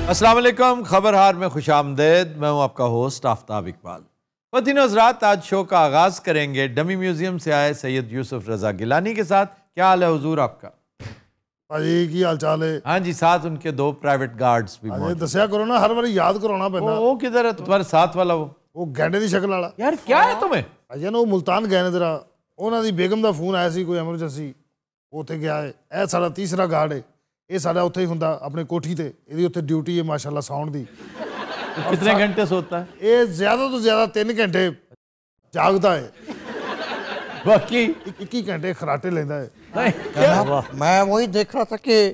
अस्सलाम वालेकुम, खबरहार में खुशामदेद। मैं हूं आपका होस्ट आफ्ताब इकबाल। ख़वातीन हज़रात, आज शो का आगाज़ करेंगे डमी म्यूजियम से आए सैयद यूसुफ रज़ा गिलानी के साथ। क्या हाल है हुजूर आपका? भाजी की हाल चाल है? हाँ जी, साथ उनके दो प्राइवेट गार्ड्स भी मौजूद। दसिया करो ना, हर बार याद कराना पैंदा। वो किधर है तुम्हारे साथ वाला? वो गैंडे की शक्ल वाला। यार क्या है तुम्हें? भाजी ना वो मुल्तान गए ने जरा, उन्हों दी बेगम दा फोन आया सी, कोई एमरजेंसी उत्थे गया है। यह साडा तीसरा गार्ड है, ये साडा उत्थे ही हुंदा अपने कोठी ते, इहदी उत्थे ड्यूटी है माशाल्लाह साउंड दी। कितने घंटे सोता है? ये ज्यादा तो ज्यादा 3 घंटे जागता है, बाकी 21 घंटे खराटे लेंदा है। मैं वही देख रहा था कि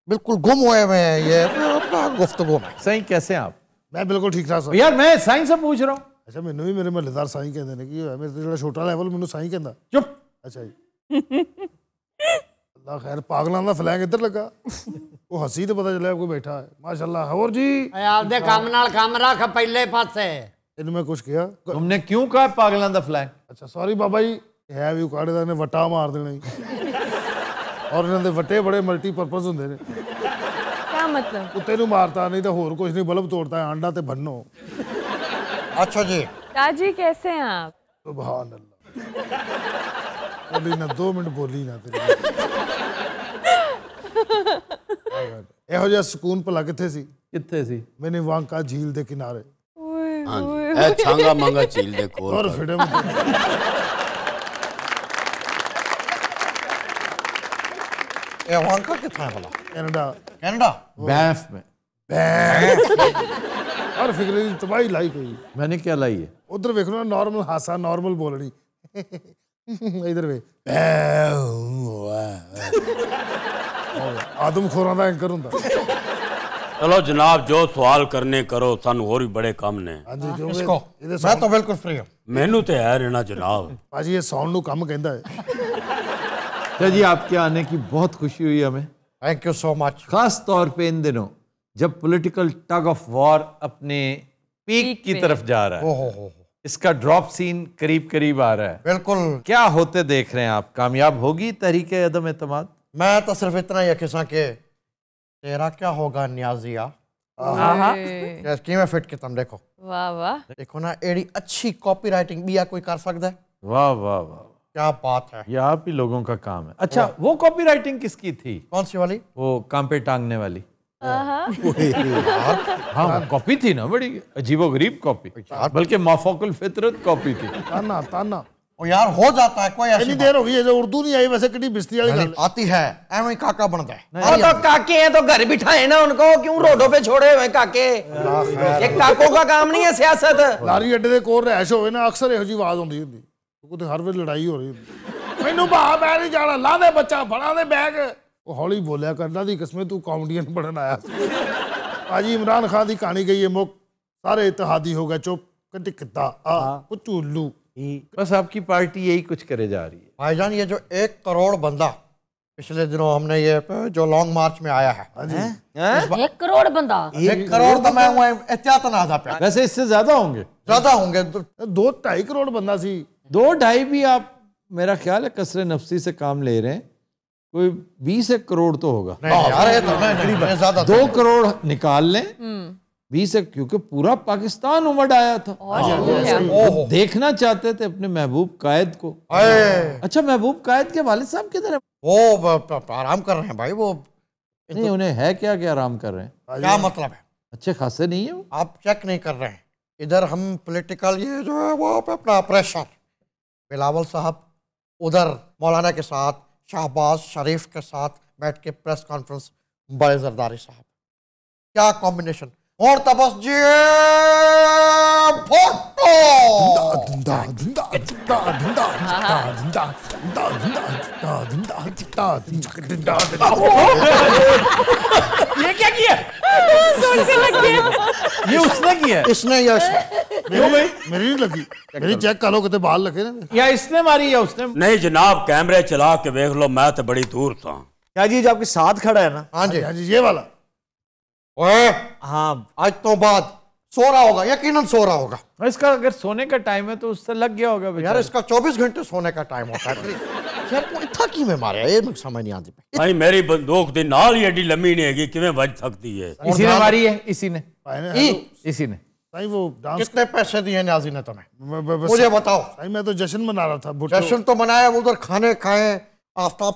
बिल्कुल गुम हुए हुए हैं ये अपना गुफ्तगू में। सही कैसे हैं आप? मैं बिल्कुल ठीक ठाक। यार मैं साईं से पूछ रहा हूँ। अच्छा, मैनू भी मेरे महल्लेदार साईं कहते हैं कि मेरे तो जो छोटा लेवल मैनू साईं कहता। चुप। अच्छा जी। अल्लाह खैर, पागलों का फ्लैग इधर लगा। वो हसी तो पता चला कोई बैठा है माशाल्लाह। और जी आपदे काम नाल काम रख पहले पासे। इन मैं कुछ किया? तुमने क्यों कहा पागलों का फ्लैग? अच्छा सॉरी बाबा जी, है भी उकाड़े दा ने वटा मार देना ही। और इन्हां दे वटे बड़े मल्टीपर्पज हुंदे ने। क्या मतलब? कुत्ते नूं मारता नहीं तो होर कुछ नहीं, बल्ब तोड़ता है, अंडा ते भन्नो। अच्छा जी। ताजी कैसे हैं आप? सुभान अल्लाह। बोली ना 2 मिनट, बोली ना तेरी। ਇਹੋ ਜਿਹਾ ਸਕੂਨ ਭਲਾ ਕਿੱਥੇ ਸੀ? कितने सी? मैंने वांका झील के किनारे ए छांगा मांगा झील दे कोल और फिल्म ये वांका कितना है भला? कनाडा। कनाडा बैंफ में। और फिक्र की तबाही लाई कोई। मैंने क्या लाई है? उधर वेख ना, नॉर्मल हासा, नॉर्मल बोलनी। इधर वे आदम खोरा दा एंकर हुंदा। चलो जनाब, जो सवाल करने करो, सानू और भी बड़े काम ने। हां जी, जो इसको मैं तो बिल्कुल फ्री हूं। मेनू ते है रहना जनाब। पाजी ये साउंड नु कम कहंदा है। अच्छा जी, आपके आने की बहुत खुशी हुई हमें। Thank you so much. खास तौर पे इन दिनों जब पॉलिटिकल टग ऑफ वॉर अपने पीक की तरफ जा रहा है, हो इसका ड्रॉप सीन करीब करीब आ रहा है। बिल्कुल। क्या होते देख रहे हैं आप? कामयाब होगी तहरीक अदम एतमाद? मैं तो सिर्फ इतना ही किसा के तेरा क्या होगा न्याजिया में फिट के तुम देखो। वाह वाह, देखो ना, एड़ी अच्छी कॉपी राइटिंग भी कोई कर सकता है। वाह वाह वाह, क्या बात है। ये आप ही लोगों का काम है। अच्छा, वो कॉपी राइटिंग किसकी थी? कौन सी वाली? वो काम पे टांगने वाली। हाँ, कॉपी थी ना, बड़ी अजीबोगरीब कॉपी, बल्कि माफौकुल फितरत कॉपी थी। ताना ताना ओ यार, हो जाता है कोई ऐसी इतनी देर हो गई है, जो उर्दू नहीं आई वैसे कितनी बिस्ती वाली गल आती है, एवं ही काका बनता है। और तो काके हैं तो घर बिठाए ना उनको, क्यों रोडों पे छोड़े हुए काके? ये काकों का काम नहीं है सियासत। लारी अड्डे दे कोल रैश होवे ना, अक्सर ਇਹੋ ਜਿਹੀ आवाज आउंदी हुंदी, क्योंकि हर ਵੇਲੇ लड़ाई हो रही हुंदी। ਮੈਨੂੰ ਭਾ ਮੈਂ ਨਹੀਂ ਜਾਣਾ, ਲਾ ਦੇ ਬੱਚਾ, ਫੜਾ ਦੇ ਬੈਗ। ਉਹ ਹੌਲੀ ਬੋਲਿਆ ਕਰਦਾ ਦੀ ਕਿਸਮੇ, ਤੂੰ ਕਾਮੇਡੀਅਨ ਬਣਨ ਆਇਆ ਸੀ। ਭਾਜੀ ਇਮਰਾਨ ਖਾਨ ਦੀ ਕਹਾਣੀ ਗਈ ਹੈ ਮੁੱਕ, ਸਾਰੇ ਇਤਿਹਾਦੀ ਹੋ गए चुप। कटी किता आ पुचुल्लू। बस आपकी पार्टी यही कुछ करे जा रही है। भाईजान, ये जो 1 करोड़ बंदा पिछले दिनों हमने ये जो लॉन्ग मार्च में आया है, 1 करोड़ बंदा? 1 करोड़ तो मैं एहतियातन आधा पे, वैसे इससे ज्यादा होंगे। ज्यादा होंगे। 2-2.5 करोड़ बंदा सी। 2-2.5 भी आप, मेरा ख्याल है कसरे नफसी से काम ले रहे हैं। कोई 20 करोड़ तो होगा। नहीं यार, ये तो नहीं, ज्यादा 2 करोड़ निकाल लें 20, क्योंकि पूरा पाकिस्तान उमड़ आया था। वो देखना चाहते थे अपने महबूब कायद को। अच्छा, महबूब कायद के वालिद साहब किधर है? वो आराम कर रहे हैं भाई। वो नहीं, उन्हें है क्या कि आराम कर रहे हैं? क्या मतलब है? अच्छे खासे नहीं है वो? आप चेक नहीं कर रहे हैं। इधर हम पॉलिटिकल ये जो है वो अपना प्रेशर, बिलावल साहब उधर मौलाना के साथ, शहबाज शरीफ के साथ बैठ के प्रेस कॉन्फ्रेंस, बड़े जरदारी साहब, क्या कॉम्बिनेशन। और तबस जी फोटो। ये क्या किया? ये उसने किया? इसने या मेरी नहीं लगी, मेरी चेक कर लो कितने बाल लगे ना। या इसने मारी या उसने? नहीं जनाब, कैमरे चला के देख लो, मैं तो बड़ी दूर था। क्या जी, जो आपके साथ खड़ा है ना? हाँ जी, हाँ जी, ये वाला। ओए हाँ, आज तो बाद सो रहा होगा, यकीनन सो रहा होगा। इसका अगर सोने का टाइम है तो उससे लग गया होगा यार, इसका 24 घंटे सोने का टाइम होता है। यार तू इतना की में मारे ये मुझे समझ नहीं आती भाई मेरी बंदूक दी नाल ही एडी लम्मी नहीं हैगी किवें बज सकती है। इसी ने मारी है, इसी ने, इसी ने भाई वो डांस कितने पैसे दिए न्याजी ने तुम्हें मुझे बताओ। भाई मैं तो जश्न मना रहा था। जश्न तो मनाया, उधर खाने खाए Aftab.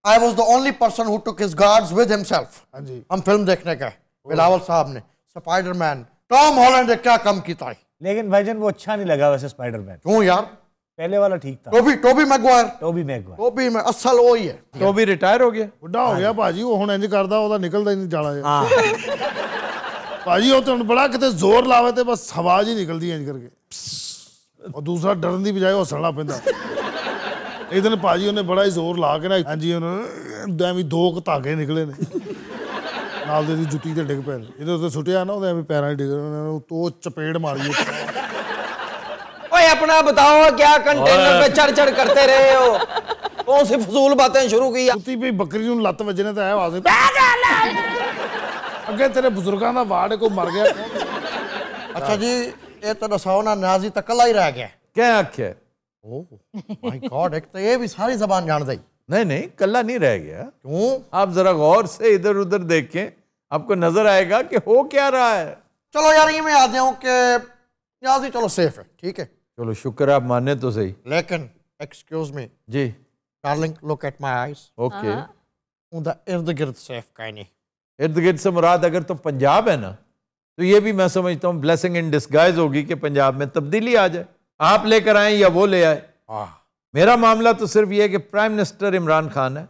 I was the only person who took his guards with himself। हाँ जी हम फिल्म देखने गए, बिलावल साहब ने स्पाइडरमैन, टॉम हॉलैंड ने क्या कम किया। लेकिन भाईजान वो अच्छा नहीं लगा वैसे स्पाइडरमैन। क्यों यार? पहले वाला ठीक था। Tobey Maguire. टोबी में असल वही है। टोबी रिटायर हो गया, बुढ़ा हो गया भाजी, वो हुण इंज करदा ओदा निकलदा ही नहीं जाला भाजी। वो तो हुण बड़ा किते जोर लावे ते बस आवाज ही निकलदी इंज करके, और दूसरा डरन दी बजाय हौसला पैंदा। एक दिन भाजी उन्हें बड़ा ही जोर ला के ना, हाँ जी, उन्हें दो धागे निकले ने नाल दे दी जुत्ती ते डिग पे, जिहदे उत्ते सुटिया ना ओदे पैरां डिग तो चपेड़ मारी। ओए अपना बताओ, क्या कंटेनर पे चढ़ चढ़ करते रहे हो? कौन सी फजूल बातें शुरू की? कुत्ती भी बकरी नूं लत्त वजने ते आवाज अगे तेरे बुजुर्गां दा वार्ड को मर गया। अच्छा जी, ये तो दसाओ ना, न्याजी तो कला ही रह गया। क्या आख्या? ओह माय गॉड, एक तो ये भी सारी जबान जान दई। नहीं कल्ला नहीं रह गया। क्यों? आप जरा गौर से इधर उधर देखें, आपको नजर आएगा कि हो क्या रहा है। चलो यार, ये मैं आ जाऊं कि न्याजी चलो सेफ है, ठीक है, चलो शुक्र, आप माने तो सही। लेकिन एक्सक्यूज मी जी darling, look at my eyes. Okay, उनका इर्द गिर्द सेफ का नहीं। इर्द गिर्द से मुराद अगर तो पंजाब है ना, तो ये भी मैं समझता हूँ ब्लेसिंग इन डिस्गाइज होगी कि पंजाब में तब्दीली आ जाए, आप लेकर आए या वो ले आए। मेरा मामला तो सिर्फ ये है कि प्राइम मिनिस्टर इमरान खान है,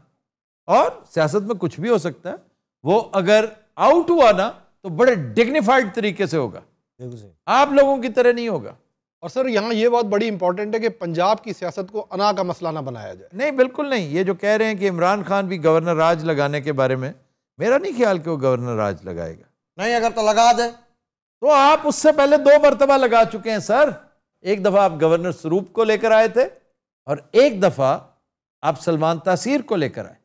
और सियासत में कुछ भी हो सकता है। वो अगर आउट हुआ ना तो बड़े डिग्निफाइड तरीके से होगा, आप लोगों की तरह नहीं होगा। और सर यहाँ ये बात बड़ी इंपॉर्टेंट है कि पंजाब की सियासत को अना का मसला ना बनाया जाए। नहीं, बिल्कुल नहीं। ये जो कह रहे हैं कि इमरान खान भी गवर्नर राज लगाने के बारे में, मेरा नहीं ख्याल कि वो गवर्नर राज लगाएगा। नहीं, अगर तो लगा दे तो आप उससे पहले 2 मरतबा लगा चुके हैं सर। एक दफा आप गवर्नर स्वरूप को लेकर आए थे, और एक दफा आप सलमान तासीर को लेकर आए।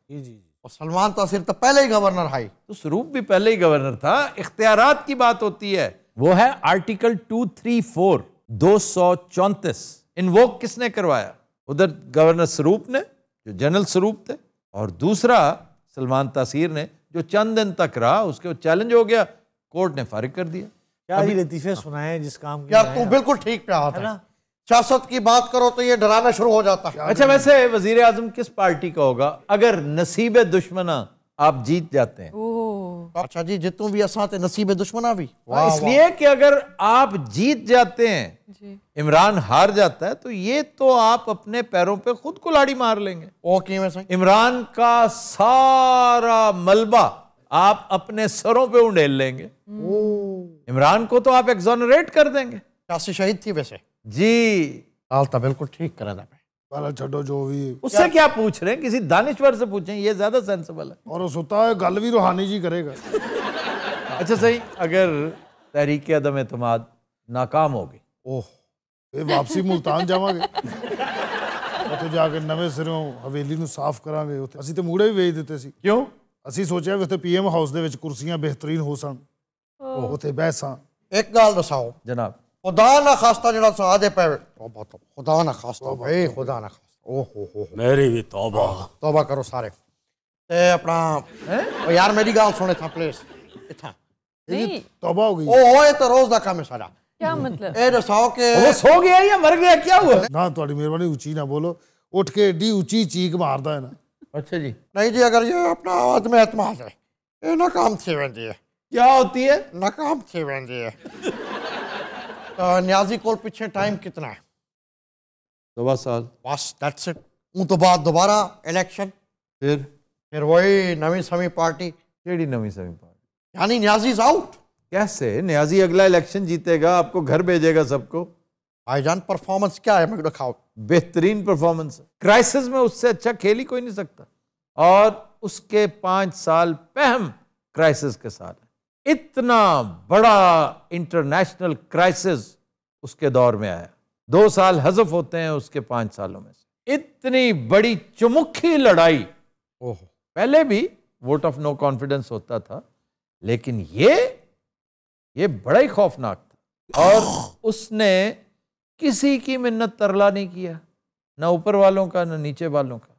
और सलमान तासीर तो पहले ही गवर्नर है, तो स्वरूप भी पहले ही गवर्नर था। इख्तियारात की बात होती है, वो है आर्टिकल 234 234 इन्वोक किसने करवाया? उधर गवर्नर स्वरूप ने, जो जनरल स्वरूप थे, और दूसरा सलमान तासीर ने, जो चंद दिन तक रहा, उसके चैलेंज हो गया, कोर्ट ने फारिग कर दिया। क्या ही लतीफे सुनाए जिस काम की। यार तू बिल्कुल ठीक पे आता है। सियासत की बात करो तो ये डराना शुरू हो जाता है। अच्छा, वैसे वजीर आजम किस पार्टी का होगा अगर नसीब दुश्मना आप जीत जाते हैं? अच्छा जी, जितू भी असाते नसीब दुश्मना भी, इसलिए कि अगर आप जीत जाते हैं, इमरान हार जाता है, तो ये तो आप अपने पैरों पे खुद कुल्हाड़ी मार लेंगे। ओ की इमरान का सारा मलबा आप अपने सरों पे उंडेल लेंगे। इमरान को तो आप एक्सोनरेट कर देंगे। सियासी शहीद थी वैसे जी। हालता बिल्कुल ठीक करा था। छो जो भी उससे क्या पूछ रहे हैं, किसी दानिश्वर से पूछें, ये ज्यादा सेंसिबल है। और उस होता है गल भी रूहानी जी करेगा। अच्छा सही, अगर तहरीक अदम एतमाद नाकाम होगी, ओह ये वापसी मुल्तान जावांगे, ਉੱਥੇ ਜਾ ਕੇ ਨਵੇਂ ਸਿਰੋਂ ਹਵੇਲੀ ਨੂੰ ਸਾਫ਼ ਕਰਾਂਗੇ। ਉੱਥੇ ਅਸੀਂ ਤੇ ਮੂੜੇ ਵੀ ਵੇਚ ਦਿੱਤੇ ਸੀ। ਕਿਉਂ? ਅਸੀਂ ਸੋਚਿਆ ਵੀ ਉੱਥੇ ਪੀਐਮ ਹਾਊਸ ਦੇ ਵਿੱਚ ਕੁਰਸੀਆਂ ਬਿਹਤਰੀਨ ਹੋ ਸਨ, ਉੱਥੇ ਬਹਿਸਾਂ। एक गल दसाओ जनाब, खुदा ना खास्ता जरा सादे पे खुदा ना खास्ता भाई, खुदा ना खास्ता। ओह हो मेरी भी तौबा तौबा करो सारे। ते अपना ओ यार मेरी गल सुने था प्लीज इथा नहीं, तौबा हो गई। ओ ये तो रोज दा काम है सारा। क्या मतलब? ए दसाओ के वो सो गया या मर गया, क्या हुआ? ना ਤੁਹਾਡੀ ਮਿਹਰਬਾਨੀ ਉੱਚੀ ਨਾ ਬੋਲੋ, ਉੱਠ ਕੇ ਏਡੀ ਉੱਚੀ ਚੀਕ ਮਾਰਦਾ ਹੈ ਨਾ। अच्छा जी, नहीं जी, अगर ये अपना आदमी एतमाद है, ये नाकाम थी वेंदी है। क्या होती है? नाकाम थी वेंदी है। तो न्याजी कोल पीछे टाइम कितना है? 2 साल। बस दैट्स इट। उन तो बाद दोबारा इलेक्शन, फिर वही नवी समी पार्टी। केड़ी नवी समी पार्टी? यानी न्याजी इज आउट। कैसे? न्याजी अगला इलेक्शन जीतेगा, आपको घर भेजेगा सबको। भाईजान परफॉर्मेंस क्या है मैं दिखाओ? बेहतरीन परफॉर्मेंस। क्राइसिस में उससे अच्छा खेल ही कोई नहीं सकता, और उसके 5 साल पहम क्राइसिस के साल है। इतना बड़ा इंटरनेशनल क्राइसिस उसके दौर में आया। 2 साल हज़फ होते हैं उसके 5 सालों में से। इतनी बड़ी चुमुखी लड़ाई, ओह, पहले भी वोट ऑफ नो कॉन्फिडेंस होता था, लेकिन ये बड़ा ही खौफनाक था। और उसने किसी की मिन्नत तरला नहीं किया, ना ऊपर वालों का ना नीचे वालों का।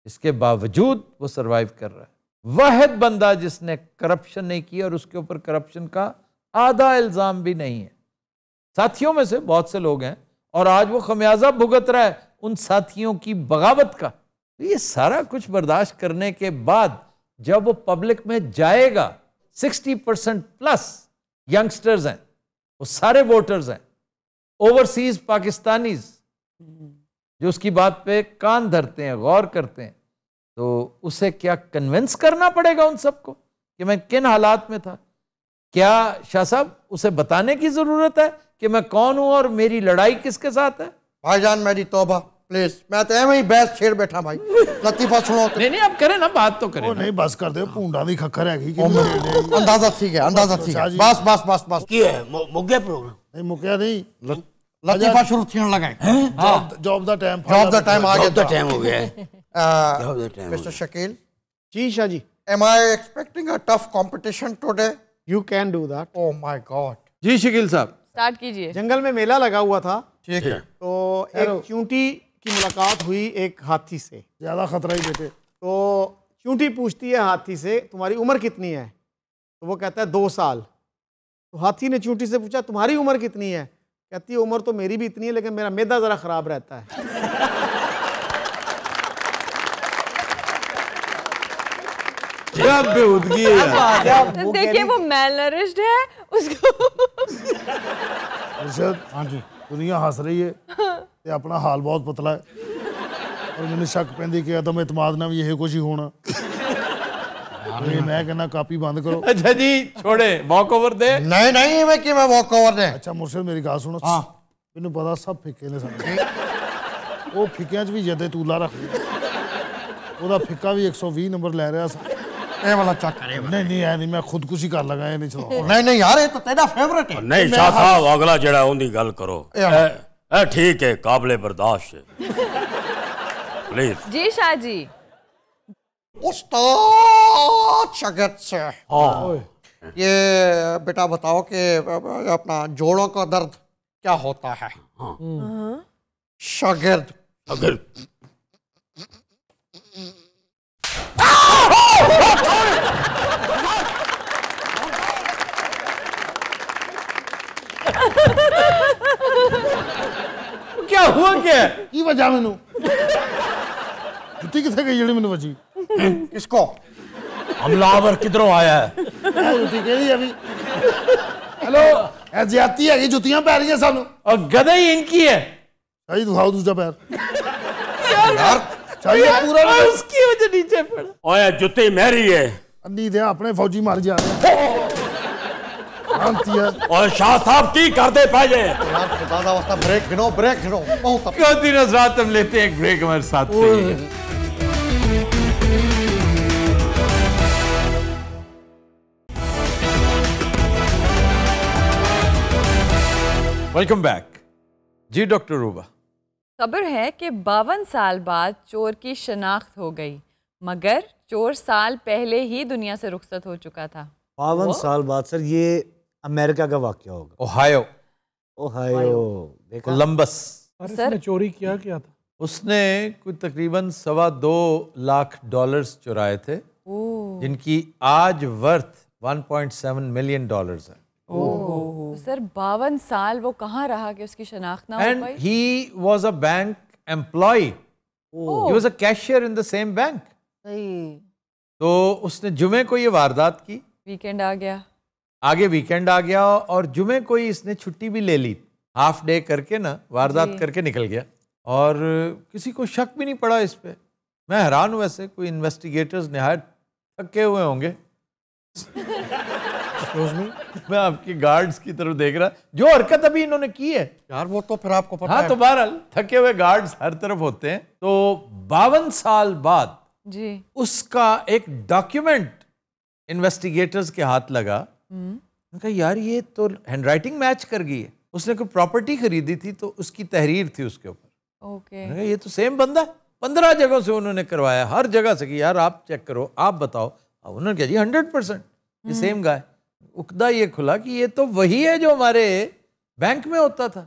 इसके बावजूद वो सरवाइव कर रहा है। वाहिद बंदा जिसने करप्शन नहीं किया और उसके ऊपर करप्शन का आधा इल्जाम भी नहीं है। साथियों में से बहुत से लोग हैं और आज वो खमियाजा भुगत रहा है उन साथियों की बगावत का। तो ये सारा कुछ बर्दाश्त करने के बाद जब वो पब्लिक में जाएगा, 60% प्लस यंगस्टर्स हैं, वो सारे वोटर्स हैं, ओवरसीज पाकिस्तानीज जो उसकी बात पे कान धरते हैं, गौर करते हैं, तो उसे क्या कन्विंस करना पड़ेगा उन सबको कि मैं किन हालात में था? क्या शाह साहब उसे बताने की जरूरत है कि मैं कौन हूं और मेरी लड़ाई किसके साथ है? भाईजान मेरी तौबा प्लीज, मैं तो एवं ही बहस छेड़ बैठा भाई। लतीफा सुनो तो। नहीं आप करें ना, बात तो करें। नहीं बस कर दे, भूंडा दी खखर है कि अंदाजा ठीक है, अंदाजा ठीक है। बस बस बस बस की है मुग्गे प्रोग्राम नहीं मुक्या नहीं, लतीफा शुरू थीन लगाए। जॉब दा टाइम आ गया, द टाइम हो गया है। Mister Shakeel ji Shah ji, am I expecting a tough competition today? You can do that. Oh my God. जी शकील साहब स्टार्ट कीजिए। जंगल में मेला लगा हुआ था, ठीक है। तो एक चूंटी की मुलाकात हुई एक हाथी से। ज्यादा खतरा ही बेटे। तो चूंटी पूछती है हाथी से, तुम्हारी उम्र कितनी है? तो वो कहता है 2 साल। तो हाथी ने चूंटी से पूछा, तुम्हारी उम्र कितनी है? कहती है उम्र तो मेरी भी इतनी है, लेकिन मेरा मैदा ज़रा ख़राब रहता है। क्या बेहूदगी है। देखिए वो मैलनरिश्ड है उसको। मुर्शद, हाँ जी, दुनिया हंस रही है ते अपना हाल बहुत पतला है और मैंने शक पैंदी कि अदम इतमाद ना भी यही कुछ ही होना। मैं कहना कॉपी बंद करो। अच्छा जी छोड़े, वॉक ओवर दे। नहीं नहीं मैं कि मैं वॉक ओवर दे। अच्छा मुर्शद मेरी गल सुनो, मैनू पता सब फिक्के ने सारे, वो फिक्कियां च भी जदे तूला रख ओदा फिक्का भी 120 नंबर ले रहा सा। ए वाला चेक करे। नहीं नहीं है नहीं, मैं खुदकुशी कर लगा, ये नहीं चलाओ। नहीं नहीं यार, ये तो तेरा फेवरेट है। नहीं शाह साहब, अगला जड़ा उनकी गल करो। ठीक है, काबिले बर्दाश्त है। प्लीज जी शाह जी। उस्ताद शागिर्द से ये बेटा बताओ कि अपना जोड़ों का दर्द क्या होता है? शागिर्द अगर क्या हुआ? क्या की वजह मैनू जुत्ती किथे गई जेड़ी मैनू वजी? किसको? हमलावर किधरों आया है? जुत्ती केड़ी अभी? हेलो, ए ज्यादती है, जुत्तियां पै रही हैं सानू और गधा ही इनकी है। सही दिखाओ दूसरा पैर यार चाहिए पूरा। उसकी वजह नीचे पड़ा। ओए जुत्ती मेरी है। अन्नी दे अपने फौजी मार जा रहे हैं। और शाह साहब की करते पाए यार खुदा वास्ता ब्रेक गिनो, ब्रेक गिनो। बहुत दिन रात हम लेते हैं एक ब्रेक हमारे साथ। वेलकम बैक जी डॉक्टर रूबा। खबर है कि 52 साल बाद चोर की शनाख्त हो गई, मगर चोर साल पहले ही दुनिया से रुखसत हो चुका था। 52 साल बाद सर, ये अमेरिका का वाकया होगा। Ohio Columbus. सर चोरी किया क्या था? उसने कुछ तकरीबन $2.25 लाख चुराए थे, जिनकी आज वर्थ $1.7 मिलियन है। सर 52 साल वो कहाँ रहा कि उसकी शनाख्त ना हो एंड पाई? He was a bank employee, he was a cashier in the same bank. तो उसने जुमे को ये वारदात की, वीकेंड आ गया, आगे वीकेंड आ गया और जुमे को ही इसने छुट्टी भी ले ली, हाफ डे करके ना वारदात करके निकल गया और किसी को शक भी नहीं पड़ा इस पे। मैं हैरान हूँ, वैसे कोई इन्वेस्टिगेटर्स निहायत थके हुए होंगे। मैं आपकी गार्ड्स की तरफ देख रहा, जो हरकत अभी इन्होंने की है यार वो तो फिर आपको पता हाँ है। तो बहरहाल थके हुए गार्ड्स हर तरफ होते हैं। तो 52 साल बाद जी उसका एक डॉक्यूमेंट इन्वेस्टिगेटर्स के हाथ लगा। उन्होंने कहा यार ये तो हैंडराइटिंग मैच कर गई है। उसने कोई प्रॉपर्टी खरीदी थी तो उसकी तहरीर थी उसके ऊपर। ओके, ये तो सेम बंदा, 15 जगहों से उन्होंने करवाया, हर जगह से कि यार आप चेक करो, आप बताओ। अब उन्होंने कहा जी 100% ये सेम गाय। उकदा ये खुला कि ये तो वही है जो हमारे बैंक में होता था।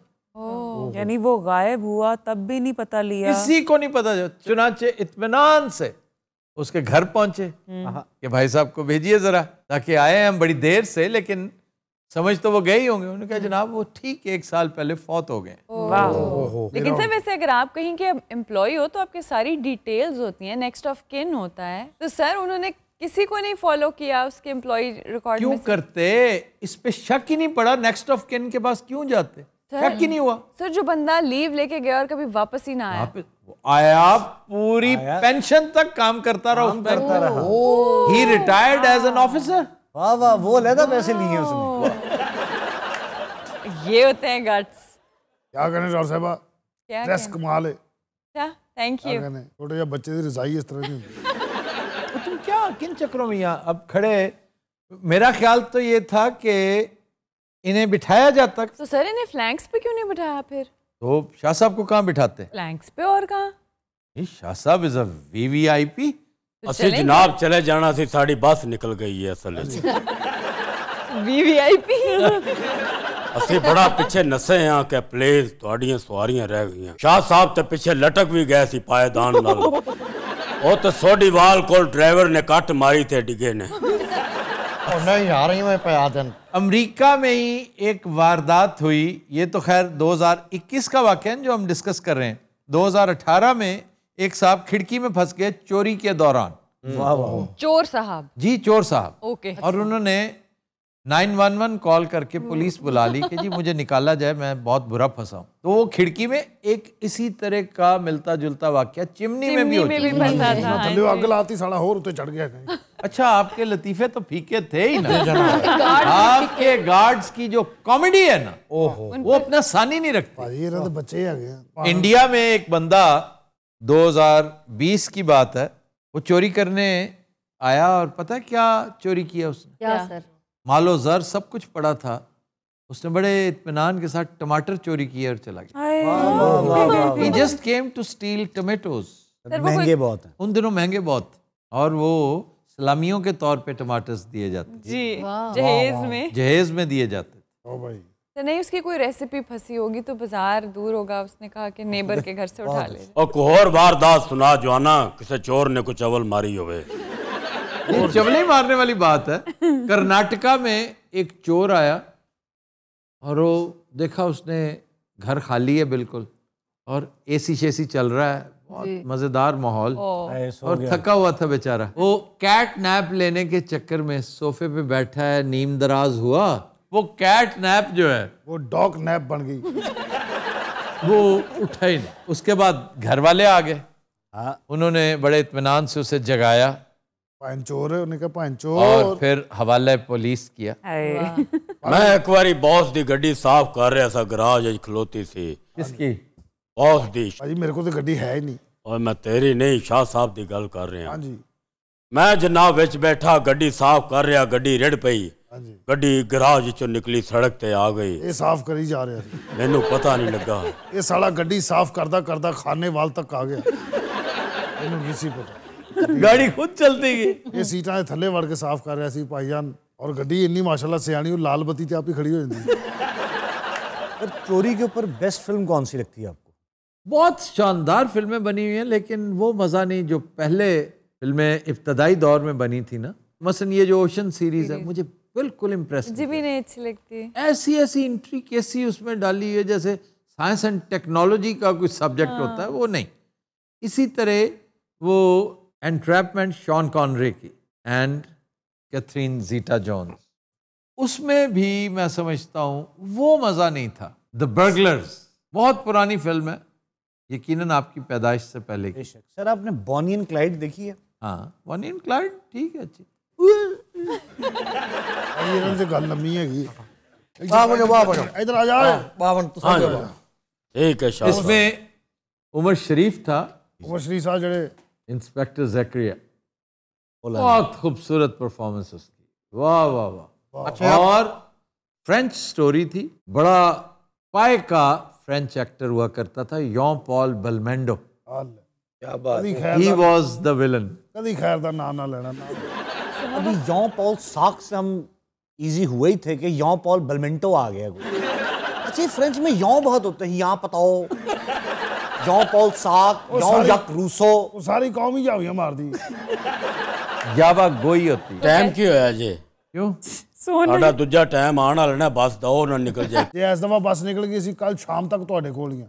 यानी वो गायब हुआ तब भी नहीं पता लिया? किसी को नहीं पता। चुनाचे इत्मीनान से उसके घर पहुंचे कि भाई साहब को भेजिए जरा, ताकि आए हम बड़ी देर से, लेकिन समझ तो वो गए ही होंगे। उन्होंने कहा जनाब वो ठीक 1 साल पहले फौत हो गए। लेकिन सर वैसे अगर आप कहीं के एम्प्लॉय हो तो आपकी सारी डिटेल्स होती हैं, नेक्स्ट ऑफ किन होता है, तो सर उन्होंने किसी को नहीं फॉलो किया उसके एम्प्लॉय रिकॉर्ड क्यों में करते? इस पे शक ही नहीं पड़ा, नेक्स्ट ऑफ किन के पास क्यों जाते? शक ही नहीं हुआ। सर जो बंदा लीव लेके गया और कभी वापस ही ना आया पूरी पेंशन तक काम करता रहा, ही रिटायर्ड एज एन ऑफिसर। वाह वाह, वो लेदा पैसे लिए उसने। ये होते हैं गट्स। क्या करें डॉक्टर साहबा, ड्रेस कमाल है। क्या? Thank you. छोटे या बच्चे की रजाई इस तरह की। तुम क्या किन चक्रों में यहाँ अब खड़े? मेरा ख्याल तो ये था कि इन्हें बिठाया जाता। तो सर इन्हें फ्लैंक्स पे क्यों नहीं बिठाया फिर? तो शाह साहब को कहाँ बिठाते? फ्लैंक्स पे और कहाँ? शाह साहब इज अ वीवीआईपी। असि जनाब चले जाना सी, साड़ी बस निकल गई है असल वीवीआईपी। असि बड़ा पिछे नसे हाँ कि प्लीज तुहाड़ियां सवारियां रह गई। शाह साहब ते पिछे लटक भी गए सी पायदान नाल। ओ तो सोडीवाल को ड्राइवर ने कट मारी थे डिगे ने। नहीं यार, मैं पायदान। अमेरिका में ही एक वारदात हुई, ये तो खैर 2021 का वाक़या है जो हम डिस्कस कर रहे हैं। 2018 में एक साहब खिड़की में फंस गए चोरी के दौरान। वाह वाह। चोर साहब? जी चोर साहब। ओके। और उन्होंने 911 कॉल करके पुलिस बुला ली कि जी मुझे निकाला जाए, मैं बहुत बुरा फंसा हूं। तो वो खिड़की में एक इसी तरह का मिलता जुलता वाकया चिमनी में भी फंसा था। थल्ले आग लाती, साला होर उते चढ़ गया कहीं। अच्छा, आपके लतीफे तो फीके थे ही ना। आपके गार्ड्स की जो कॉमेडी है ना, वो अपना सानी नहीं रखते। ये तो बच्चे आ गए। इंडिया में एक बंदा 2020 की बात है, वो चोरी करने आया और पता है क्या चोरी किया उसने? क्या सर? मालो ज़र सब कुछ पड़ा था, उसने बड़े इत्मीनान के साथ टमाटर चोरी किए और चला गया। He just came to steal tomatoes। महंगे बहुत हैं उन दिनों, महंगे बहुत, और वो सलामियों के तौर पे टमाटर्स दिए जाते थे जी, जहेज में दिए जाते थे। ओ भाई, तो नहीं उसकी कोई रेसिपी फंसी होगी तो बाजार दूर होगा, उसने कहा कि नेबर के घर से उठा ले। और कोहर वारदात सुना जोना, किसी चोर ने कुछ अवल मारी होवे। चवले मारने वाली बात है। कर्नाटका में एक चोर आया और वो देखा उसने घर खाली है बिल्कुल, और एसी शेसी चल रहा है, बहुत मजेदार माहौल, और थका हुआ था बेचारा। वो कैट नैप लेने के चक्कर में सोफे पे बैठा है, नींद दराज हुआ, वो कैट नैप जो है वो डॉग नैप बन गई। वो उठा ही नहीं। उसके बाद घर वाले आ गए, उन्होंने बड़े इत्मीनान से उसे जगाया, चोर है, उन्हें कहा पांचोर, और फिर हवाले पुलिस किया। मैं एक बारी बॉस दी गड्डी साफ कर रहा था, गराज खलोती सी। किसकी? बॉस दी। भाजी मेरे को तो गड्डी है ही नहीं। और मैं तेरी नहीं, शाह साहब दी गल कर रहा। हाँ जी। मैं जनाब विच बैठा गड्डी साफ कर रहा, गड्डी रिड़ पई, गड्डी गराज चो निकली सड़क ते आ गई। ये साफ करी जा रहा है, मैनू पता नहीं लगा। ये साला गड्डी साफ करदा करदा खाने वाल तक आ गया। मैनू किसी पता, गाड़ी खुद चलती गई। ये सीटां दे थल्ले वड़ के साफ कर रहा सी भाईजान, और गड्डी इन्नी माशाल्लाह सियाणी, लाल बत्ती ते आप ही खड़ी हो जाती। और चोरी के ऊपर बेस्ट फिल्म कौन सी लगती है आपको? बहुत शानदार फिल्में बनी हुई हैं, लेकिन वो मज़ा नहीं जो पहले फिल्में इब्तदाई दौर में बनी थी ना। मसलन ये जो ओशन सीरीज है, मुझे बिल्कुल इम्प्रेस मुझे भी नहीं अच्छी लगती। ऐसी ऐसी इंट्रिकेसी उसमें डाली है जैसे साइंस एंड टेक्नोलॉजी का कुछ सब्जेक्ट होता है, वो नहीं। इसी तरह वो एंट्रैपमेंट शॉन कॉनरे की एंड कैथरीन ज़ीटा जोन्स, उसमें भी मैं समझता हूँ वो मज़ा नहीं था। द बर्गलर्स बहुत पुरानी फिल्म है, यकीनन आपकी पैदाइश से पहले की। सर आपने बॉनी एंड क्लाइड देखी है? हाँ, बॉनी एंड क्लाइड ठीक है, अच्छी। ये गल लम्मी हैगी। इधर आ जाओ बावन। ठीक है। इसमें उमर शरीफ था, उमर शरीफ साहब जड़े इंस्पेक्टर ज़करिया, बहुत खूबसूरत परफॉर्मेंस उसकी, वाह वाह वाह। और फ्रेंच स्टोरी थी, बड़ा पाए का फ्रेंच एक्टर हुआ करता था, यॉन पॉल बेलमोंडो। क्या बात, ही वाज द विलन। कभी खैर दा नाम ना लेना। अभी यॉन पॉल सार्क से हम इजी हुए ही थे कि यॉन पॉल बेलमोंडो आ गया। अच्छा, फ्रेंच में यों बहुत होते हैं, यहाँ बताओ, John Paul Sartre, John Jack Rousseau, वो सारी कौम ही जावियां मार दी। जावा गोई होती। टाइम की होया जे? क्यों? साडा दूजा टाइम आने वाला ना, बस दो ना निकल जाए। जे इस दफा बस निकल गई सी, कल शाम तक ਤੁਹਾਡੇ ਕੋਲ ਹੀ ਆ।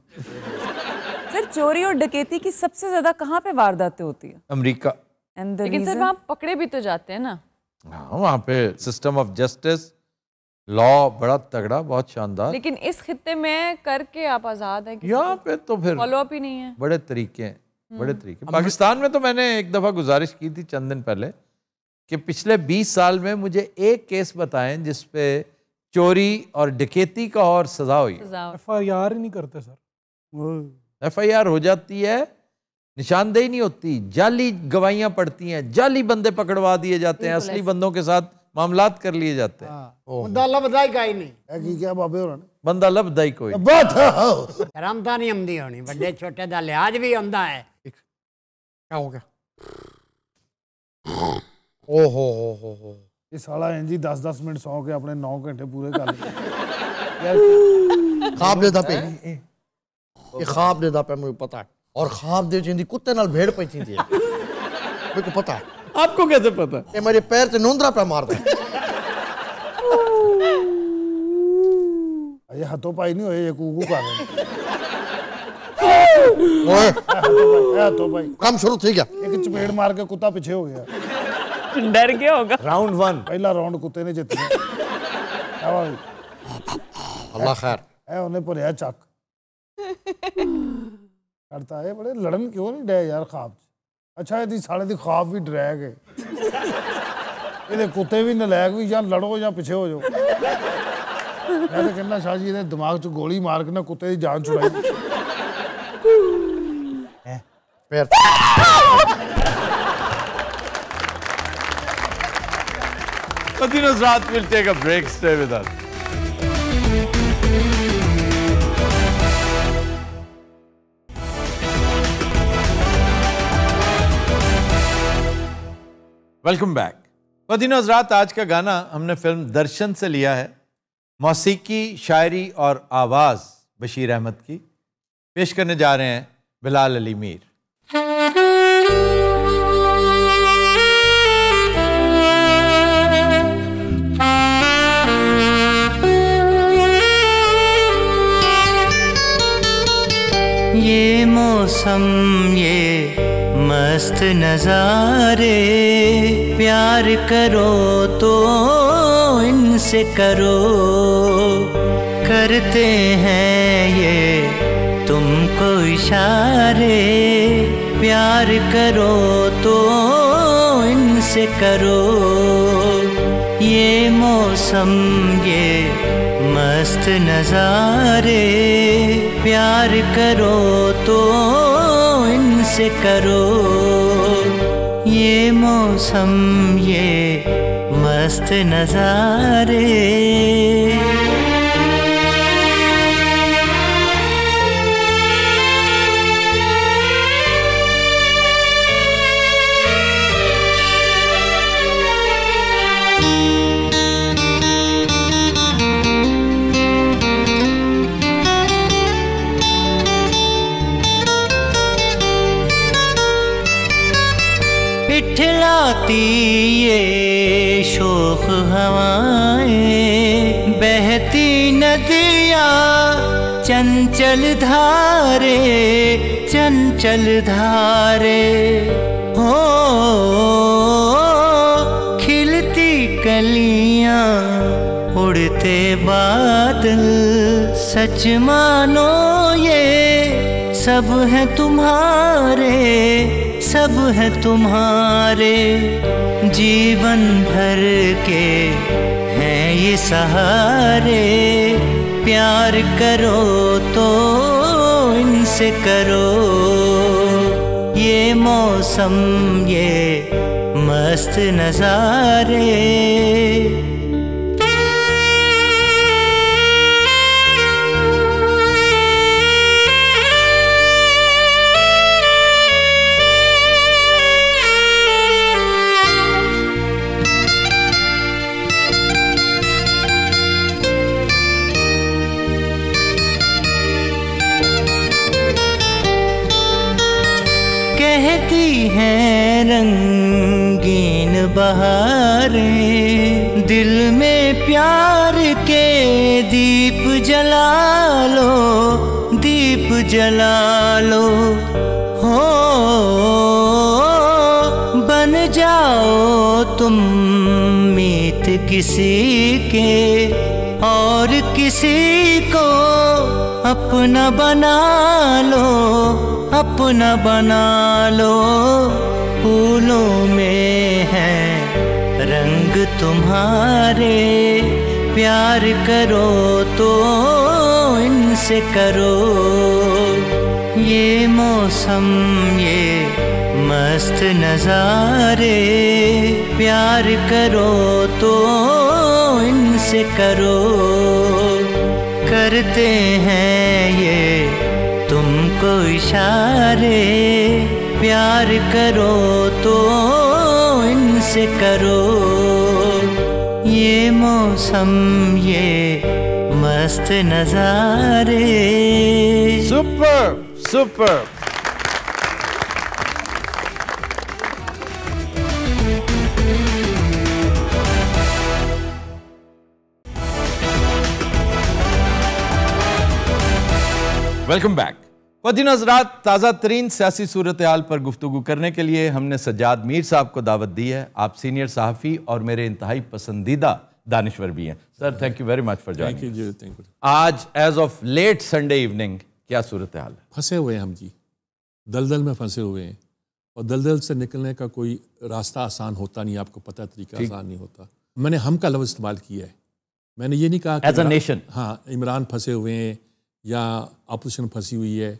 सर चोरी और डकैती की सबसे ज्यादा कहाँ पे वारदातें होती है? अमेरिका। लेकिन सर वहाँ पकड़े भी तो जाते हैं ना। हाँ, वहाँ पे सिस्टम ऑफ जस्टिस, लॉ बड़ा तगड़ा, बहुत शानदार। लेकिन इस खित्ते में करके आप आजाद हैं, यहाँ पे तो फिर फॉलो अप ही नहीं है। बड़े तरीके हैं, बड़े तरीके। पाकिस्तान में तो मैंने एक दफा गुजारिश की थी चंद दिन पहले कि पिछले 20 साल में मुझे एक केस बताएं जिसपे चोरी और डकैती का और सजा हुई। FIR ही नहीं करते सर। FIR हो जाती है, निशानदेही नहीं होती, जाली गवाहियां पड़ती हैं, जाली बंदे पकड़वा दिए जाते हैं, असली बंदों के साथ मामलात कर लिए जाते हैं। बंदा लभदा ही काई नहीं। की क्या बाबे होना ने? बंदा लभदा ही कोई। शर्मता नहीं आंदी होनी, बड़े छोटे दा लिहाज भी आंदा है। क्या हो गया? ओहो ये साला इंजी 10-10 मिनट सौ के अपने 9 घंटे पूरे कर ले। ख्वाब देता पे, ये ख्वाब देता पे मुझे पता है। और ख्वाब दे जिंदी कुत्ते नाल भेड़ पे थी मेरे को पता है। आपको कैसे पता? ये मेरे पैर से नोंदरा पे मार दे। ये हाथों पाई नहीं होए, ये कूकू कर रहे। ओए हाथों पाई काम शुरू थी गया। एक चपेड़ मार के कुत्ता पीछे हो गया। डर गया होगा। राउंड 1 पहला राउंड कुत्ते ने जीत लिया। अल्लाह खैर है, उन्हें भरिया चक करता है। बड़े लड़न क्यों नहीं डे यार ख्वाब। अच्छा यदि साले दी ख्वाब भी डराया गए, ये कुत्ते भी नलायक भी, या लड़ो या पीछे हो जाओ। मैं तो कहना शाह जी ने दिमाग च गोली मार के ना कुत्ते की जान छुड़ाई। पैर Latino's Raat will take a break. Stay with us. Welcome back. latino's रात आज का गाना हमने फिल्म दर्शन से लिया है। मौसीकी, शायरी और आवाज़ बशीर अहमद की। पेश करने जा रहे हैं बिलाल अली मीर। ये मौसम, ये मस्त नज़ारे, प्यार करो तो इनसे करो, करते हैं ये तुमको इशारे, प्यार करो तो इनसे करो। ये मौसम, ये मस्त नज़ारे, प्यार करो तो इनसे करो। ये मौसम, ये मस्त नज़ारे। इठलाती ये शोख हवाएं, बहती नदियाँ, चंचल धारे, चंचल धारे। हो खिलती कलियाँ, उड़ते बादल, सच मानो ये सब है तुम्हारे, सब है तुम्हारे। जीवन भर के हैं ये सहारे, प्यार करो तो इनसे करो। ये मौसम, ये मस्त नज़ारे। हैं रंगीन बहारें। दिल में प्यार के दीप जला लो, दीप जला लो। हो बन जाओ तुम मीत किसी के और किसी को अपना बना लो, अपना बना लो। फूलों में है रंग तुम्हारे, प्यार करो तो इनसे करो। ये मौसम ये मस्त नजारे, प्यार करो तो इनसे करो। करते हैं ये तुमको इशारे, प्यार करो तो इनसे करो। ये मौसम ये मस्त नजारे। Super super. Welcome back. ख़वातीन हज़रात, ताज़ा तरीन सियासी सूरत हाल पर गुफ्तगू करने के लिए हमने सज्जाद मीर साहब को दावत दी है। आप सीनियर सहाफ़ी और मेरे इंतहाई पसंदीदा दानिश्वर भी हैं। Sir, thank you very much for joining. आज as of late Sunday evening क्या सूरत हाल है? फंसे हुए हैं हम जी, दलदल में फंसे हुए हैं, और दलदल से निकलने का कोई रास्ता आसान होता नहीं, आपको पता, तरीका आसान नहीं होता। मैंने हम का लफ्ज़ इस्तेमाल किया है, मैंने ये नहीं कहा कि एज अ नेशन। हाँ, इमरान फंसे हुए हैं या अपोजिशन फंसी हुई है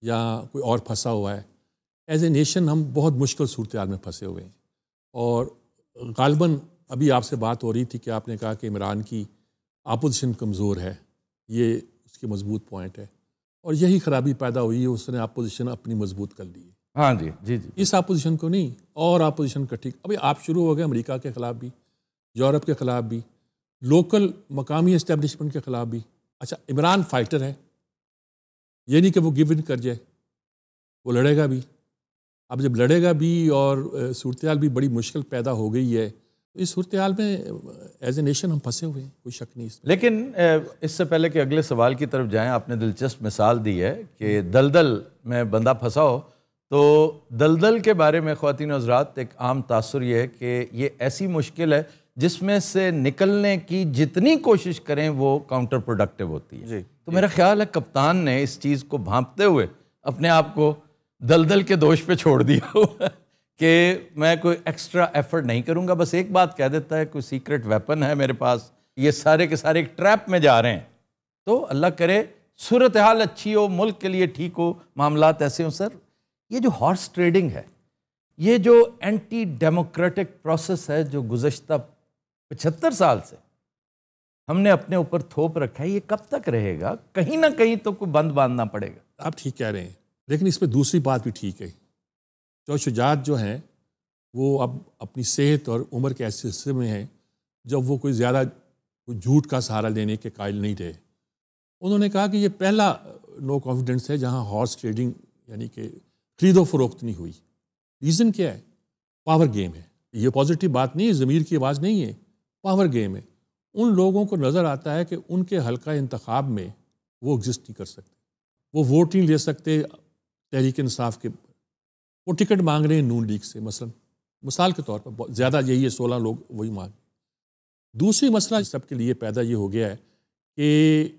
या कोई और फंसा हुआ है। एज ए नेशन हम बहुत मुश्किल सूरत हाल में फंसे हुए हैं। और गालिबन अभी आपसे बात हो रही थी कि आपने कहा कि इमरान की अपोजिशन कमज़ोर है, ये उसकी मजबूत पॉइंट है, और यही ख़राबी पैदा हुई है, उसने अपोजिशन अपनी मजबूत कर ली है। हाँ जी जी जी। इस अपोजिशन को नहीं, और अपोजिशन का ठीक अभी आप शुरू हो गए अमेरिका के ख़िलाफ़ भी, यूरोप के ख़िलाफ़ भी, लोकल मकामी इस्टेब्लिशमेंट के ख़िलाफ़ भी। अच्छा, इमरान फाइटर है, ये नहीं कि वो गिव इन कर जाए, वो लड़ेगा भी। अब जब लड़ेगा भी और सूरत हाल भी बड़ी मुश्किल पैदा हो गई है, तो इस सूरत हाल में एज ए नेशन हम फंसे हुए हैं, कोई शक नहीं। लेकिन इससे पहले कि अगले सवाल की तरफ जाएं, आपने दिलचस्प मिसाल दी है कि दलदल में बंदा फंसा हो, तो दलदल के बारे में ख़वातीन हज़रात एक आम तासुर ये है कि ये ऐसी मुश्किल है जिसमें से निकलने की जितनी कोशिश करें वो काउंटर प्रोडक्टिव होती है। तो मेरा ख्याल है कप्तान ने इस चीज़ को भांपते हुए अपने आप को दलदल के दोष पे छोड़ दिया कि मैं कोई एक्स्ट्रा एफर्ट नहीं करूँगा, बस एक बात कह देता है कोई सीक्रेट वेपन है मेरे पास, ये सारे के सारे एक ट्रैप में जा रहे हैं। तो अल्लाह करे सूरत हाल अच्छी हो, मुल्क के लिए ठीक हो, मामलात ऐसे हों। सर, ये जो हॉर्स ट्रेडिंग है, ये जो एंटी डेमोक्रेटिक प्रोसेस है जो गुज़श्ता 75 साल से हमने अपने ऊपर थोप रखा है, ये कब तक रहेगा? कहीं ना कहीं तो कोई बंद बांधना पड़ेगा। आप ठीक कह रहे हैं, लेकिन इसमें दूसरी बात भी ठीक है। जो शुजात जो हैं वो अब अपनी सेहत और उम्र के ऐसे हिस्से में हैं जब वो कोई ज़्यादा झूठ का सहारा लेने के कायल नहीं रहे। उन्होंने कहा कि ये पहला नो कॉन्फिडेंस है जहाँ हॉर्स ट्रेडिंग यानी कि खरीदो फरोख्त नहीं हुई। रीज़न क्या है? पावर गेम है। ये पॉजिटिव बात नहीं है, ज़मीर की आवाज़ नहीं है, पावर गेम है। उन लोगों को नज़र आता है कि उनके हल्का इंतखाब में वो एग्जिस्ट नहीं कर सकते, वो वोट नहीं ले सकते तहरीक इंसाफ के, वो टिकट मांग रहे हैं नून लीग से मसलन, मिसाल के तौर पर ज़्यादा यही है, 16 लोग वही मांग। दूसरी मसला सबके लिए पैदा ये हो गया है कि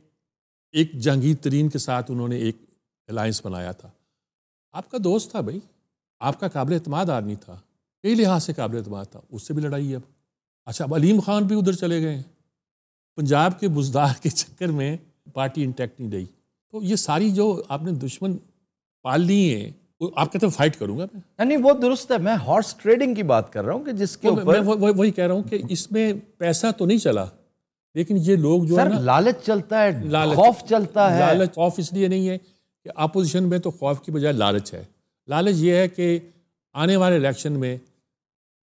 एक जहांगीर तरीन के साथ उन्होंने एक अलायंस बनाया था। आपका दोस्त था भाई, आपका काबिल एतमाद आदमी था, कई लिहाज से काबिल एतमाद था, उससे भी लड़ाई है अब। अच्छा, अब अलीम खान भी उधर चले गए, पंजाब के बुजदार के चक्कर में पार्टी इंटैक्ट नहीं रही। तो ये सारी जो आपने दुश्मन पाल ली है, आप कहते हैं फाइट करूंगा मैं, नहीं वो दुरुस्त है। मैं हॉर्स ट्रेडिंग की बात कर रहा हूँ कि जिसके ऊपर मैं वही कह रहा हूँ कि इसमें पैसा तो नहीं चला, लेकिन ये लोग जो है ना, लालच चलता है, खौफ चलता है। लालच खौफ इसलिए नहीं है कि अपोजिशन में तो खौफ की बजाय लालच है। लालच ये है कि आने वाले इलेक्शन में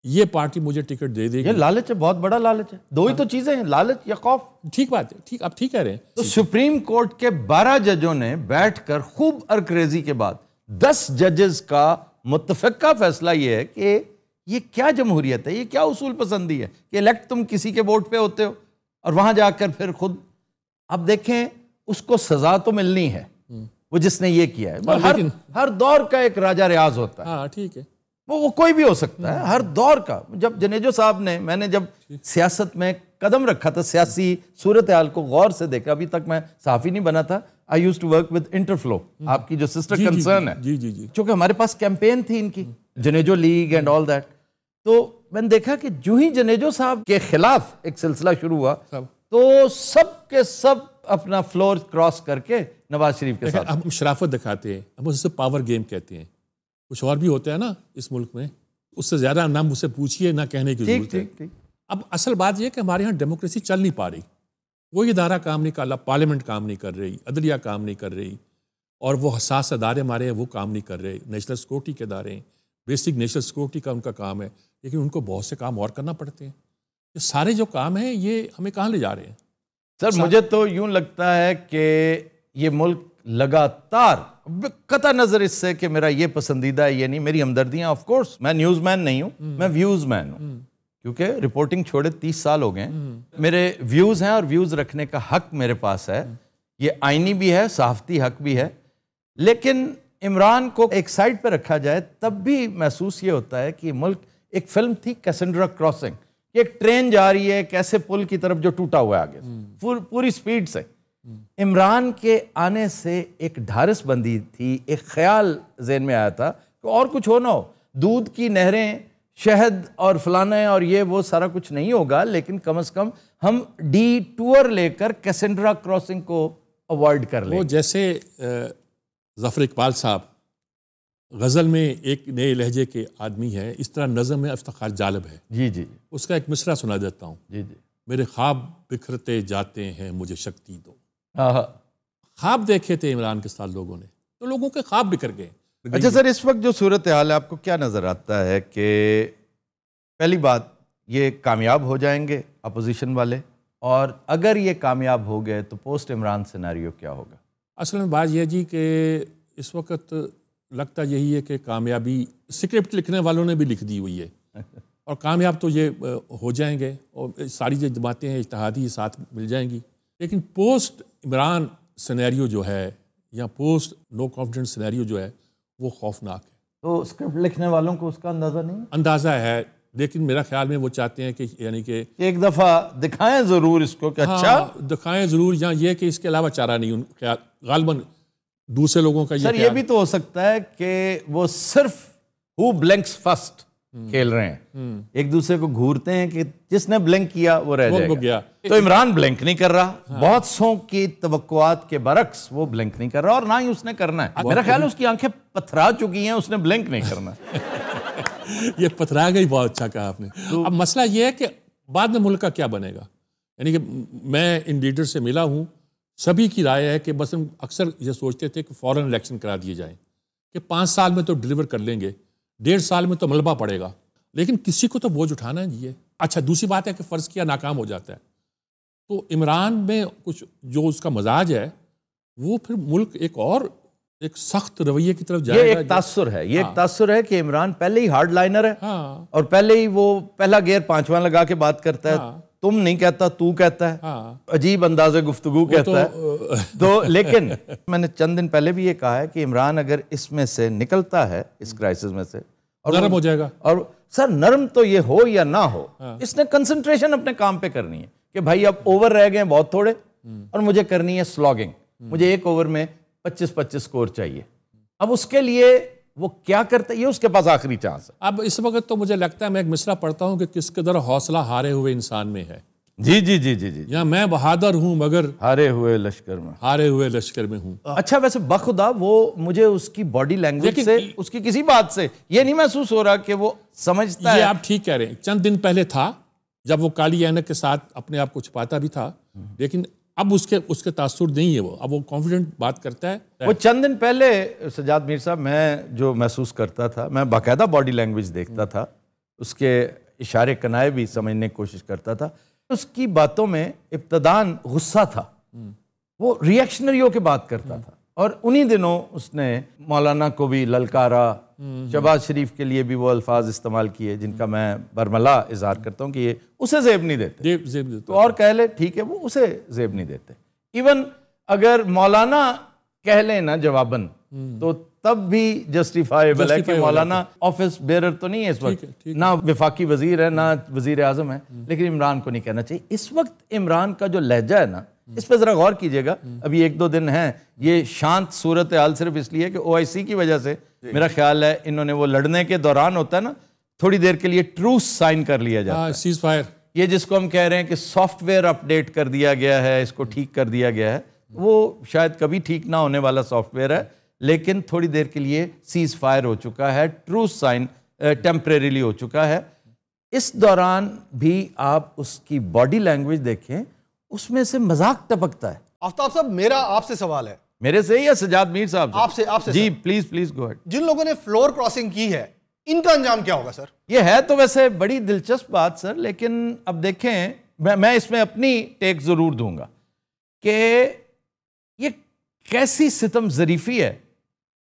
ये पार्टी मुझे टिकट दे देगी। ये लालच है, बहुत बड़ा लालच है। दो ही तो चीजें हैं, लालच या खौफ। ठीक बात है, ठीक, आप ठीक कह रहे हैं। तो सुप्रीम कोर्ट के 12 जजों ने बैठकर खूब अरक्रेजी के बाद 10 जजेस का मुत्तफ़िक़ा फैसला ये है कि ये क्या जमहूरियत है, ये क्या उसूल पसंदी है कि इलेक्ट तुम किसी के वोट पे होते हो और वहाँ जाकर फिर खुद। अब देखें, उसको सज़ा तो मिलनी है वो जिसने ये किया है। हर दौर का एक राजा रियाज होता है। हाँ ठीक है, वो कोई भी हो सकता है, हर दौर का। जब जनेजो साहब ने, मैंने जब सियासत में कदम रखा था, सियासी सूरत हाल को गौर से देखा, अभी तक मैं सहाफ़ी नहीं बना था, I used to work with Interflow, आपकी जो सिस्टर कंसर्न है, क्योंकि हमारे पास कैंपेन थी इनकी, Junejo league and all that. तो मैंने देखा कि जो ही जनेजो साहब के खिलाफ एक सिलसिला शुरू हुआ तो सब के सब अपना फ्लोर क्रॉस करके नवाज शरीफ के साथ। हम शराफत दिखाते हैं, हम उससे पावर गेम कहते हैं। कुछ और भी होता है ना इस मुल्क में, उससे ज्यादा ना मुझसे पूछिए ना कहने की जरूरत है। अब असल बात यह है कि हमारे यहाँ डेमोक्रेसी चल नहीं पा रही, कोई इदारा काम नहीं कर रहा, पार्लियामेंट काम नहीं कर रही, अदलिया काम नहीं कर रही, और वो हसास अदारे हमारे हैं वो काम नहीं कर रहे। नेशनल सिक्योरिटी के अदारे हैं, बेसिक नेशनल सिक्योरिटी का उनका काम है, लेकिन उनको बहुत से काम और करना पड़ते हैं। ये सारे जो काम हैं ये हमें कहाँ ले जा रहे हैं? सर मुझे तो यूं लगता है कि ये मुल्क लगातार, कता नजर इससे कि मेरा ये पसंदीदा है ये नहीं, मेरी हमदर्दियां, ऑफ कोर्स मैं न्यूज़मैन नहीं हूं, मैं व्यूज़ मैन हूं, क्योंकि रिपोर्टिंग छोड़े 30 साल हो गए। मेरे व्यूज़ हैं और व्यूज़ रखने का हक मेरे पास है, ये आईनी भी है, सहाफ़ती हक भी है। लेकिन इमरान को एक साइड पर रखा जाए तब भी महसूस ये होता है कि मुल्क, एक फिल्म थी कैसेंड्रा क्रॉसिंग, एक ट्रेन जा रही है कैसे पुल की तरफ जो टूटा हुआ है आगे पूरी स्पीड से। इमरान के आने से एक ढारस बंदी थी, एक ख्याल ज़हन में आया था कि और कुछ हो ना हो, दूध की नहरें, शहद और फलाने और ये वो सारा कुछ नहीं होगा, लेकिन कम से कम हम डी टूर लेकर कैसेंड्रा क्रॉसिंग को अवॉइड कर लें। वो जैसे ज़फ़र इकबाल साहब गज़ल में एक नए लहजे के आदमी है, इस तरह नज़म में इफ्तिखार जालिब है। जी जी, उसका एक मिसरा सुना देता हूँ। जी जी। मेरे ख्वाब बिखरते जाते हैं, मुझे शक्ति दो। ख्वाब देखे थे इमरान के साथ लोगों ने, तो लोगों के ख्वाब बिखर गए। अच्छा सर, इस वक्त जो सूरत हाल है आपको क्या नज़र आता है कि पहली बात ये कामयाब हो जाएंगे अपोजिशन वाले, और अगर ये कामयाब हो गए तो पोस्ट इमरान सिनेरियो क्या होगा? असल में बात यह जी कि इस वक्त लगता यही है कि कामयाबी स्क्रिप्ट लिखने वालों ने भी लिख दी हुई है और कामयाब तो ये हो जाएंगे और सारी जो जमातें हैं इत्तेहादी साथ मिल जाएंगी। लेकिन पोस्ट इमरान सिनेरियो जो है या पोस्ट नो कॉन्फिडेंस सिनेरियो जो है वो खौफनाक है। तो स्क्रिप्ट लिखने वालों को उसका अंदाज़ा नहीं? अंदाज़ा है, लेकिन मेरा ख्याल में वो चाहते हैं कि यानी कि एक दफ़ा दिखाएं ज़रूर इसको कि अच्छा दिखाएं ज़रूर, या ये कि इसके अलावा चारा नहीं उनका गालबन दूसरे लोगों का। सर ये भी तो हो सकता है कि वो सिर्फ हु ब्लैंक्स फर्स्ट खेल रहे हैं, एक दूसरे को घूरते हैं कि जिसने ब्लैंक किया वो रह जाएगा। तो इमरान ब्लैंक नहीं कर रहा, बहुत सौ की तवक्कुआत के बरक्स वो ब्लैंक नहीं कर रहा और ना ही उसने करना है। मेरा ख्याल है उसकी आंखें पथरा चुकी हैं, उसने ब्लैंक नहीं करना। ये पथरा गई, बहुत अच्छा कहा आपने। अब मसला ये है कि बाद में मुल्क का क्या बनेगा। यानी कि मैं इन लीडर से मिला हूँ, सभी की राय है कि बस हम अक्सर ये सोचते थे कि फौरन इलेक्शन करा दिए जाएं कि 5 साल में तो डिलीवर कर लेंगे, 1.5 साल में तो मलबा पड़ेगा, लेकिन किसी को तो बोझ उठाना है जी। अच्छा, दूसरी बात है कि फ़र्ज़ किया नाकाम हो जाता है तो इमरान में कुछ जो उसका मजाज है वो फिर मुल्क एक सख्त रवैये की तरफ जाएगा। ये एक तासुर है, ये एक तासुर है कि इमरान पहले ही हार्ड लाइनर है और पहले ही वो पहला गेयर 5वां लगा के बात करता है। तुम नहीं कहता, तू कहता है, अजीब अंदाज़े गुफ्तगू कहता है। तो लेकिन मैंने चंद दिन पहले भी ये कहा है कि इमरान अगर इसमें से निकलता है, इस क्राइसिस में से, और नरम हो जाएगा। और सर नरम तो ये हो या ना हो, इसने कंसंट्रेशन अपने काम पे करनी है कि भाई अब ओवर रह गए बहुत थोड़े और मुझे करनी है स्लॉगिंग, मुझे 1 ओवर में 25-25 स्कोर चाहिए। अब उसके लिए वो क्या करता है, ये उसके पास आखिरी चांस है। अब इस वक्त तो मुझे लगता है, मैं एक मिसरा पढ़ता हूँ कि किस कदर हौसला हारे हुए इंसान में है। जी जी जी जी जी। या मैं बहादुर हूँ मगर हारे हुए लश्कर में हूँ। अच्छा, वैसे बखुदा वो मुझे उसकी बॉडी लैंग्वेज से, उसकी किसी बात से ये नहीं महसूस हो रहा कि वो समझता है। आप ठीक कह रहे हैं। चंद दिन पहले था जब वो काली ऐनक के साथ अपने आप को छुपाता भी था, लेकिन अब उसके तासुर नहीं है। वो अब वो कॉन्फिडेंट बात करता है। वो चंद दिन पहले सजाद मीर साहब, मैं जो महसूस करता था, मैं बाकायदा बॉडी लैंग्वेज देखता था, उसके इशारे कनाए भी समझने की कोशिश करता था। उसकी बातों में इब्तदान गुस्सा था, वो रिएक्शनरी होकर बात करता था और उन्हीं दिनों उसने मौलाना को भी ललकारा, शहबाज शरीफ के लिए भी वो अल्फाज इस्तेमाल किए जिनका मैं बरमला इजहार करता हूँ कि ये उसे जेब नहीं देते, तो और कह ले ठीक है, वो उसे जेब नहीं देते। इवन अगर मौलाना कह ले ना जवाबन, तो तब भी जस्टिफाइबल है कि मौलाना ऑफिस बेरर तो नहीं है इस वक्त, ना विफाकी वजीर है, ना वजीर आजम है, लेकिन इमरान को नहीं कहना चाहिए। इस वक्त इमरान का जो लहजा है ना, इस पर जरा गौर कीजिएगा। अभी 1-2 दिन हैं, ये शांत सूरत हाल सिर्फ इसलिए कि OIC की वजह से मेरा ख्याल है इन्होंने वो लड़ने के दौरान होता है ना, थोड़ी देर के लिए ट्रूस साइन कर लिया जाता है, सीज फायर। ये जिसको हम कह रहे हैं कि सॉफ्टवेयर अपडेट कर दिया गया है, इसको ठीक कर दिया गया है, वो शायद कभी ठीक ना होने वाला सॉफ्टवेयर है, लेकिन थोड़ी देर के लिए सीज फायर हो चुका है, ट्रूस साइन टेम्परेरीली हो चुका है। इस दौरान भी आप उसकी बॉडी लैंग्वेज देखें, उसमें से मजाक टपकता है। आफ्ताब साहब, मेरा आपसे सवाल है। मेरे से या सजाद मीर साहब से? आपसे जी, प्लीज गो अहेड। जिन लोगों ने फ्लोर क्रॉसिंग की है, इनका अंजाम क्या होगा सर? ये है तो वैसे बड़ी दिलचस्प बात सर, लेकिन अब देखें, मैं इसमें अपनी टेक जरूर दूंगा कि ये कैसी सितम जरीफी है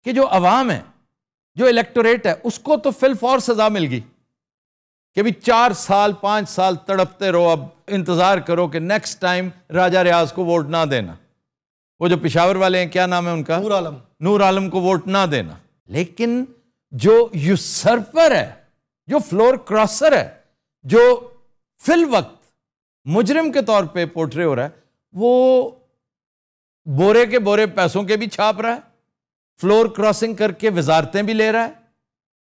कि जो अवाम है, जो इलेक्टोरेट है, उसको तो फिल फौर सजा मिल गई कि भी 4 साल 5 साल तड़पते रहो, अब इंतजार करो कि नेक्स्ट टाइम राजा रियाज को वोट ना देना। वो जो पिशावर वाले हैं, क्या नाम है उनका, नूर आलम को वोट ना देना। लेकिन जो यूसर्पर है, जो फ्लोर क्रॉसर है, जो फिल वक्त मुजरिम के तौर पे पोर्ट्रे हो रहा है, वो बोरे के बोरे पैसों के भी छाप रहा है, फ्लोर क्रॉसिंग करके वजारतें भी ले रहा है,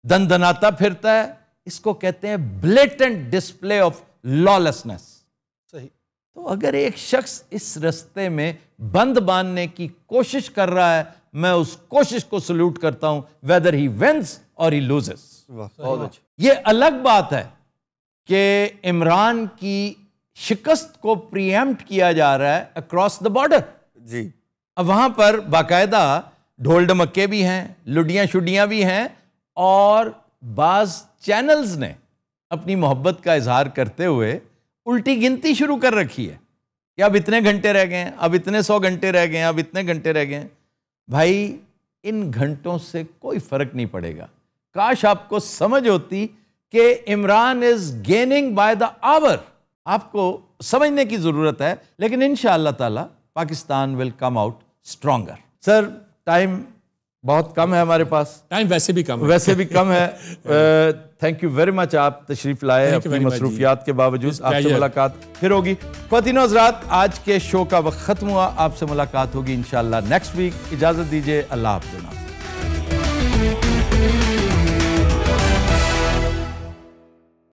दनदनाता फिरता है। इसको कहते हैं ब्लेटेंट डिस्प्ले ऑफ लॉलेसनेस। सही। तो अगर एक शख्स इस रास्ते में बंद बांधने की कोशिश कर रहा है, मैं उस कोशिश को सल्यूट करता हूं, वेदर ही विंस और ही लूजेस। ये अलग बात है कि इमरान की शिकस्त को प्रीएम्प्ट किया जा रहा है अक्रॉस द बॉर्डर जी। अब वहां पर बाकायदा ढोल ढमक्के भी हैं, लुडियां शुडियां भी हैं, और बाज चैनल्स ने अपनी मोहब्बत का इजहार करते हुए उल्टी गिनती शुरू कर रखी है कि अब इतने घंटे रह गए हैं, अब इतने 100 घंटे रह गए हैं, अब इतने घंटे रह गए हैं। भाई, इन घंटों से कोई फर्क नहीं पड़ेगा। काश आपको समझ होती कि Imran is gaining by the hour. आपको समझने की जरूरत है, लेकिन इंशाअल्लाह ताला Pakistan will come out stronger. Sir, time बहुत कम है हमारे पास। टाइम वैसे भी कम है। थैंक यू वेरी मच, आप तशरीफ लाए अपनी मसरूफियात के बावजूद। आपसे मुलाकात फिर होगी। ख्वातीनो हज़रात, आज के शो का वक्त खत्म हुआ, आपसे मुलाकात होगी इंशाअल्लाह नेक्स्ट वीक। इजाजत दीजिए, अल्लाह हाफ़िज़।